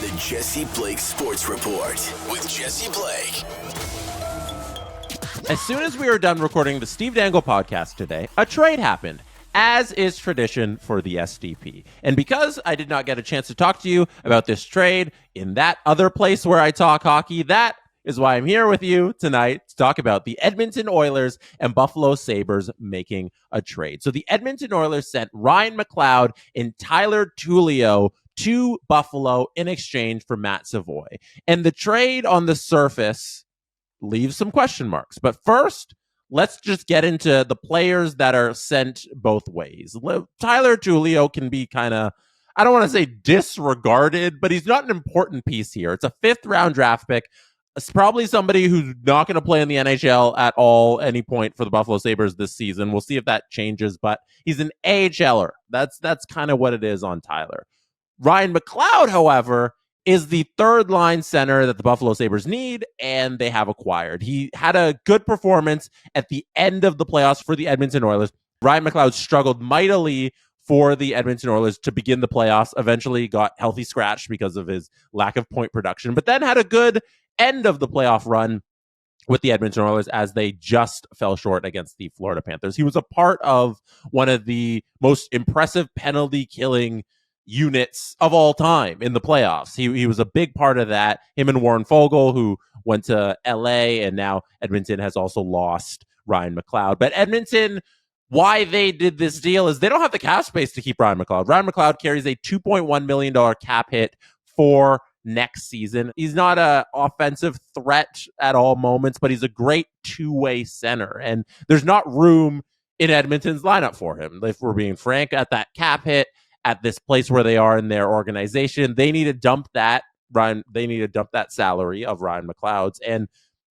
The Jesse Blake Sports Report with Jesse Blake. As soon as we were done recording the Steve Dangle podcast today, a trade happened, as is tradition for the SDP. And because I did not get a chance to talk to you about this trade in that other place where I talk hockey, that is why I'm here with you tonight to talk about the Edmonton Oilers and Buffalo Sabres making a trade. So the Edmonton Oilers sent Ryan McLeod and Tyler Tullio to Buffalo in exchange for Matt Savoie. And the trade on the surface leaves some question marks. But first, let's just get into the players that are sent both ways. Tyler Tullio can be kind of, I don't want to say disregarded, but he's not an important piece here. It's a 5th-round draft pick. It's probably somebody who's not going to play in the NHL at all any point for the Buffalo Sabres this season. We'll see if that changes, but he's an AHLer. That's kind of what it is on Tyler. Ryan McLeod, however, is the 3rd-line center that the Buffalo Sabres need, and they have acquired. He had a good performance at the end of the playoffs for the Edmonton Oilers. Ryan McLeod struggled mightily for the Edmonton Oilers to begin the playoffs, eventually got healthy scratched because of his lack of point production, but then had a good end of the playoff run with the Edmonton Oilers as they just fell short against the Florida Panthers. He was a part of one of the most impressive penalty-killing units of all time in the playoffs. He was a big part of that. Him and Warren Fogle, who went to LA, and now Edmonton has also lost Ryan McLeod. But Edmonton, why they did this deal is they don't have the cap space to keep Ryan McLeod. Ryan McLeod carries a $2.1 million cap hit for next season. He's not an offensive threat at all moments, but he's a great two-way center. And there's not room in Edmonton's lineup for him. If we're being frank, at that cap hit, at this place where they are in their organization, they need to dump that salary of Ryan McLeod's and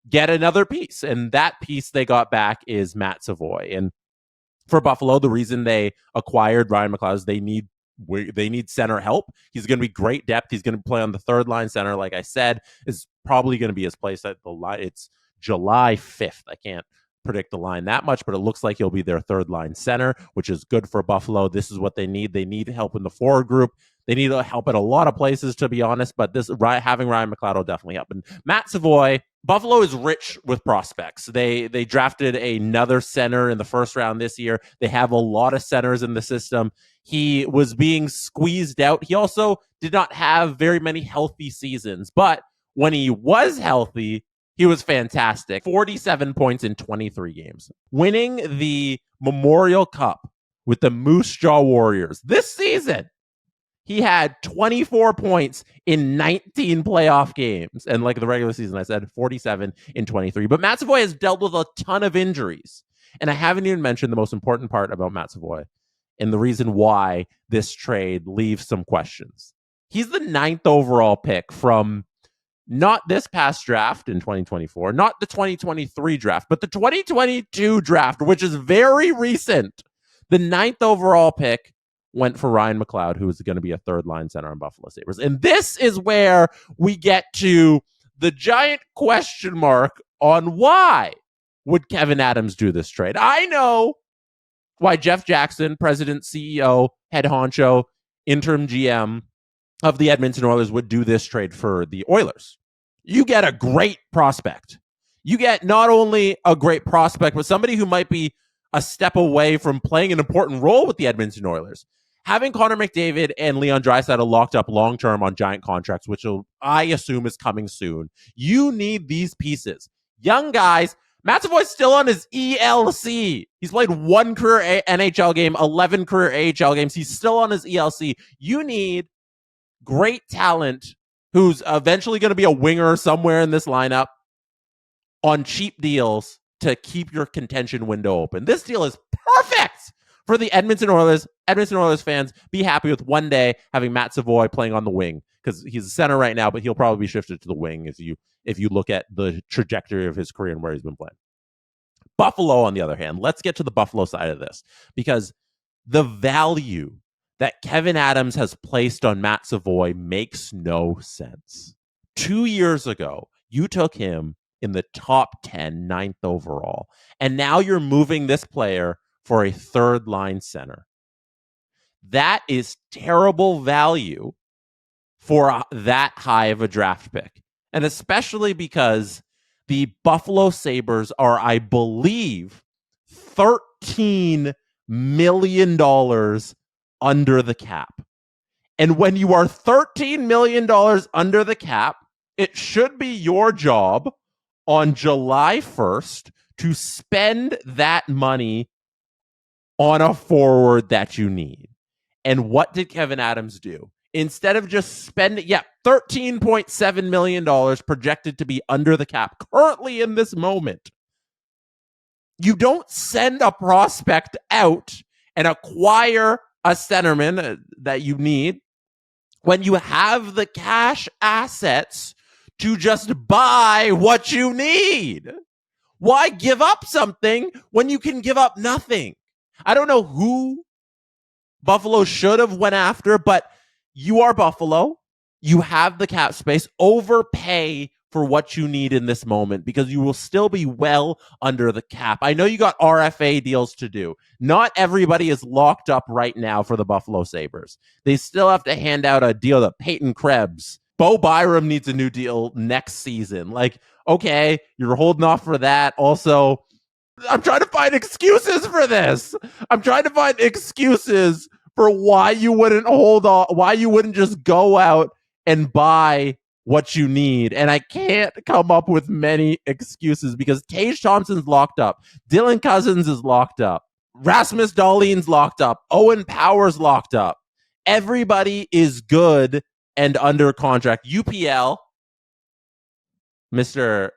get another piece. And that piece they got back is Matt Savoie. And for Buffalo, the reason they acquired Ryan McLeod is they need center help. He's going to be great depth. He's going to play on the 3rd-line center, like I said, is probably going to be his place at the line. It's July 5th. I can't predict the line that much, but it looks like he'll be their 3rd-line center, which is good for Buffalo. This is what they need. They need help in the forward group. They need help at a lot of places, to be honest, but having Ryan McLeod will definitely help. And Matt Savoie, Buffalo is rich with prospects. They drafted another center in the 1st round this year. They have a lot of centers in the system. He was being squeezed out. He also did not have very many healthy seasons, but when he was healthy, he was fantastic. 47 points in 23 games. Winning the Memorial Cup with the Moose Jaw Warriors this season. He had 24 points in 19 playoff games. And like the regular season, I said 47 in 23. But Matt Savoie has dealt with a ton of injuries. And I haven't even mentioned the most important part about Matt Savoie and the reason why this trade leaves some questions. He's the 9th overall pick from not this past draft in 2024, not the 2023 draft, but the 2022 draft, which is very recent. The 9th overall pick went for Ryan McLeod, who is going to be a 3rd-line center on Buffalo Sabres. And this is where we get to the giant question mark on why would Kevyn Adams do this trade. I know why Jeff Jackson, president, CEO, head honcho, interim GM of the Edmonton Oilers would do this trade for the Oilers. You get a great prospect. You get not only a great prospect, but somebody who might be a step away from playing an important role with the Edmonton Oilers. Having Connor McDavid and Leon Draisaitl locked up long-term on giant contracts, which I assume is coming soon, you need these pieces. Young guys. Matt Savoie's still on his ELC. He's played 1 career NHL game, 11 career AHL games. He's still on his ELC. You need great talent who's eventually going to be a winger somewhere in this lineup on cheap deals to keep your contention window open. This deal is perfect for the Edmonton Oilers. Edmonton Oilers fans, be happy with one day having Matt Savoie playing on the wing, because he's a center right now, but he'll probably be shifted to the wing if you look at the trajectory of his career and where he's been playing. Buffalo, on the other hand, let's get to the Buffalo side of this, because the value that Kevyn Adams has placed on Matt Savoie makes no sense. 2 years ago, you took him in the top 10, 9th overall, and now you're moving this player for a 3rd-line center. That is terrible value for that high of a draft pick. And especially because the Buffalo Sabres are, I believe, $13 million under the cap. And when you are $13 million under the cap, it should be your job on July 1st to spend that money on a forward that you need. And what did Kevin Adams do? Instead of just spending, $13.7 million projected to be under the cap currently in this moment, you don't send a prospect out and acquire a centerman that you need when you have the cash assets to just buy what you need. Why give up something when you can give up nothing? I don't know who Buffalo should have went after, but you are Buffalo. You have the cap space. Overpay for what you need in this moment because you will still be well under the cap. I know you got RFA deals to do. Not everybody is locked up right now for the Buffalo Sabres. They still have to hand out a deal to Peyton Krebs. Bo Byram needs a new deal next season. Like, okay, you're holding off for that. Also, I'm trying to find excuses for this. I'm trying to find excuses for why you wouldn't hold on, why you wouldn't just go out and buy what you need. And I can't come up with many excuses because Tage Thompson's locked up. Dylan Cousins is locked up. Rasmus Dahlin's locked up. Owen Power's locked up. Everybody is good and under contract. UPL, Mr.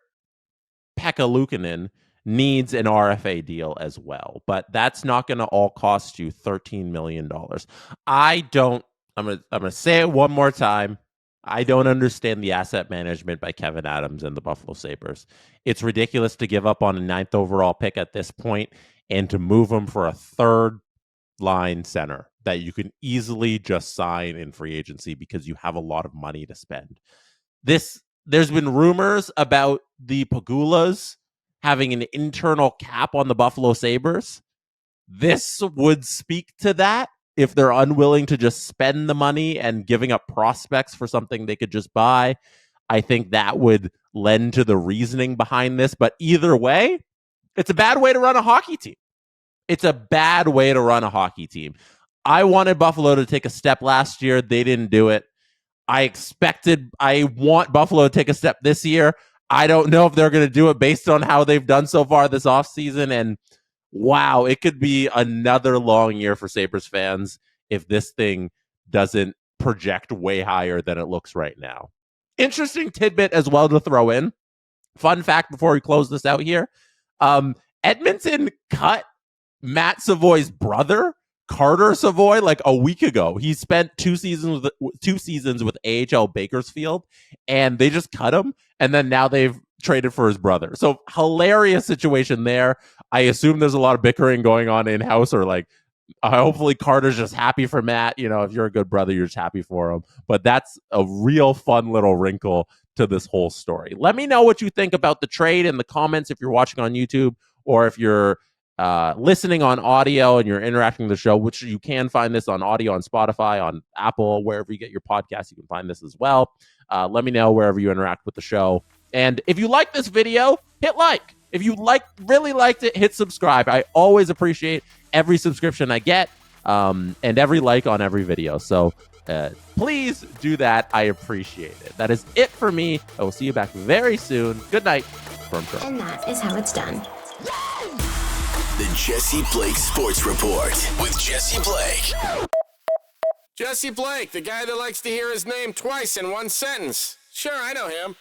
Pekka Luukkonen, needs an RFA deal as well, but that's not going to all cost you $13 million. I'm going to say it one more time. I don't understand the asset management by Kevin Adams and the Buffalo Sabres. It's ridiculous to give up on a 9th overall pick at this point and to move him for a third line center that you can easily just sign in free agency because you have a lot of money to spend. There's been rumors about the Pagulas having an internal cap on the Buffalo Sabres. This would speak to that if they're unwilling to just spend the money and giving up prospects for something they could just buy. I think that would lend to the reasoning behind this. But either way, it's a bad way to run a hockey team. It's a bad way to run a hockey team. I wanted Buffalo to take a step last year. They didn't do it. I want Buffalo to take a step this year. I don't know if they're going to do it based on how they've done so far this offseason. And wow, it could be another long year for Sabres fans if this thing doesn't project way higher than it looks right now. Interesting tidbit as well to throw in. Fun fact before we close this out here. Edmonton cut Matt Savoie's brother, Carter Savoie, like a week ago. He spent two seasons with AHL Bakersfield, and they just cut him, and then now they've traded for his brother. So hilarious situation there. I assume there's a lot of bickering going on in-house, or like hopefully Carter's just happy for Matt. You know, if you're a good brother, you're just happy for him. But that's a real fun little wrinkle to this whole story. Let me know what you think about the trade in the comments if you're watching on YouTube, or if you're listening on audio and you're interacting with the show, which you can find this on audio on Spotify, on Apple, wherever you get your podcasts, you can find this as well. Let me know wherever you interact with the show. And if you like this video, hit like. If you really liked it, hit subscribe. I always appreciate every subscription I get, and every like on every video. So please do that. I appreciate it. That is it for me. I will see you back very soon. Good night from Toronto. And that is how it's done. The Jesse Blake Sports Report with Jesse Blake. Jesse Blake, the guy that likes to hear his name twice in one sentence. Sure, I know him.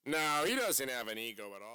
No, he doesn't have an ego at all.